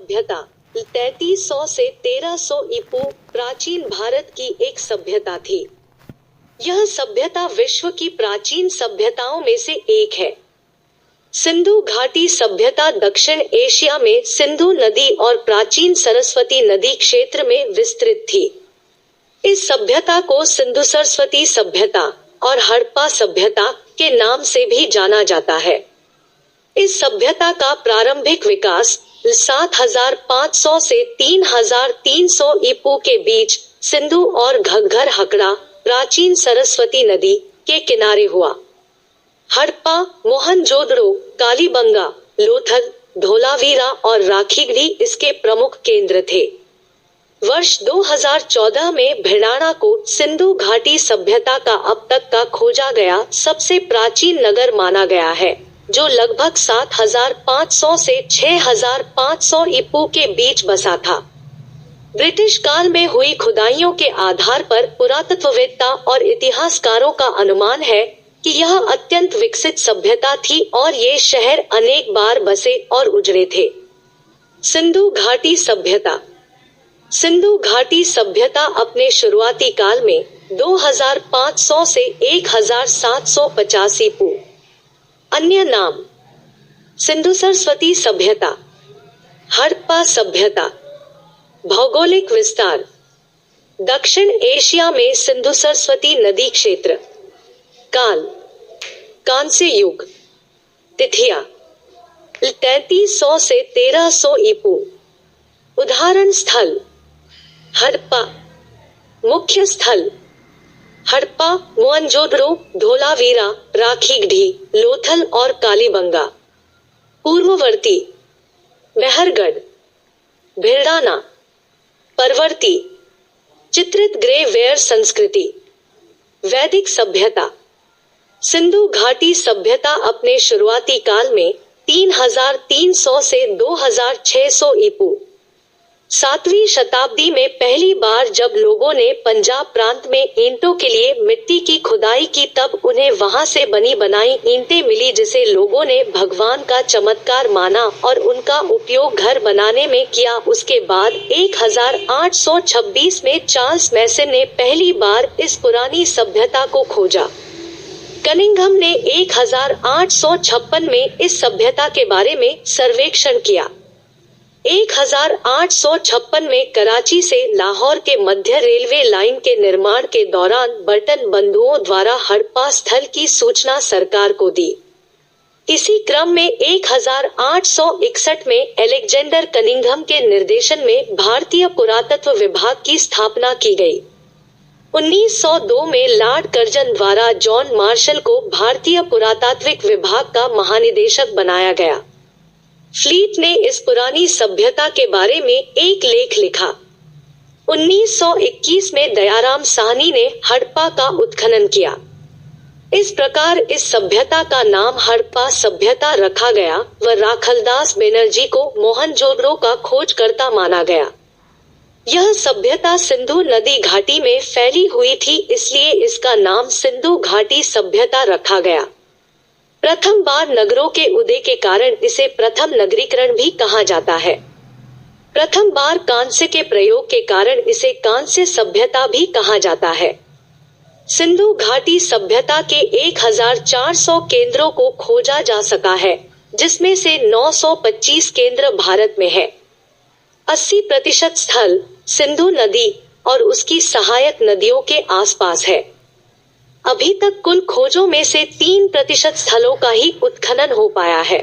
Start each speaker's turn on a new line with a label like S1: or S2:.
S1: सभ्यता 3300 से 1300 ईपू प्राचीन भारत की एक सभ्यता थी। यह सभ्यता विश्व की प्राचीन सभ्यताओं में से एक है। सिंधु घाटी सभ्यता दक्षिण एशिया में सिंधु नदी और प्राचीन सरस्वती नदी क्षेत्र में विस्तृत थी। इस सभ्यता को सिंधु सरस्वती सभ्यता और हड़प्पा सभ्यता के नाम से भी जाना जाता है। इस सभ्यता का प्रारंभिक विकास 7500 से 3300 ईपू के बीच सिंधु और घग्गर हकड़ा प्राचीन सरस्वती नदी के किनारे हुआ। हड़प्पा, मोहनजोदड़ो, कालीबंगा, लोथल, धोलावीरा और राखीगढ़ी इसके प्रमुख केंद्र थे। वर्ष 2014 में भिड़ाना को सिंधु घाटी सभ्यता का अब तक का खोजा गया सबसे प्राचीन नगर माना गया है, जो लगभग 7500 से 6500 ईपू के बीच बसा था। ब्रिटिश काल में हुई खुदाइयों के आधार पर पुरातत्ववेत्ता और इतिहासकारों का अनुमान है कि यह अत्यंत विकसित सभ्यता थी और ये शहर अनेक बार बसे और उजड़े थे। सिंधु घाटी सभ्यता। सिंधु घाटी सभ्यता अपने शुरुआती काल में 2500 से 1750 ईपू। अन्य नाम: सिंधु सरस्वती सभ्यता, हड़प्पा सभ्यता। भौगोलिक विस्तार: दक्षिण एशिया में सिंधु सरस्वती नदी क्षेत्र। काल: कांस्य युग। तिथियां: 3300 से 1300 ईपू। उदाहरण स्थल: हड़प्पा। मुख्य स्थल: हड़प्पा, मोहनजोदड़ो, धोलावीरा, राखीगढ़ी, लोथल और कालीबंगा। पूर्ववर्ती: मेहरगढ़, भिड़ाना। परवर्ती: चित्रित ग्रे वेयर संस्कृति। वैदिक सभ्यता। सिंधु घाटी सभ्यता अपने शुरुआती काल में 3300 से 2600 ईपू। 7वीं शताब्दी में पहली बार जब लोगों ने पंजाब प्रांत में ईंटों के लिए मिट्टी की खुदाई की तब उन्हें वहां से बनी बनाई ईंटें मिली, जिसे लोगों ने भगवान का चमत्कार माना और उनका उपयोग घर बनाने में किया। उसके बाद 1826 में चार्ल्स मैसन ने पहली बार इस पुरानी सभ्यता को खोजा। कनिंघम ने 1856 में इस सभ्यता के बारे में सर्वेक्षण किया। 1856 में कराची से लाहौर के मध्य रेलवे लाइन के निर्माण के दौरान बर्टन बंधुओं द्वारा हड़प्पा स्थल की सूचना सरकार को दी। इसी क्रम में 1861 में अलेक्जेंडर कनिंघम के निर्देशन में भारतीय पुरातत्व विभाग की स्थापना की गई। 1902 में लॉर्ड कर्जन द्वारा जॉन मार्शल को भारतीय पुरातात्विक विभाग का महानिदेशक बनाया गया। फ्लीट ने इस पुरानी सभ्यता के बारे में एक लेख लिखा। 1921 में दयाराम साहनी ने हड़प्पा का उत्खनन किया। इस प्रकार इस सभ्यता का नाम हड़प्पा सभ्यता रखा गया व राखलदास बनर्जी को मोहनजोदड़ो का खोजकर्ता माना गया। यह सभ्यता सिंधु नदी घाटी में फैली हुई थी, इसलिए इसका नाम सिंधु घाटी सभ्यता रखा गया। प्रथम बार नगरों के उदय के कारण इसे प्रथम नगरीकरण भी कहा जाता है। प्रथम बार कांस्य के प्रयोग के कारण इसे कांस्य सभ्यता भी कहा जाता है। सिंधु घाटी सभ्यता के 1400 केंद्रों को खोजा जा सका है, जिसमें से 925 केंद्र भारत में है। 80% स्थल सिंधु नदी और उसकी सहायक नदियों के आसपास है। अभी तक कुल खोजों में से 3% स्थलों का ही उत्खनन हो पाया है।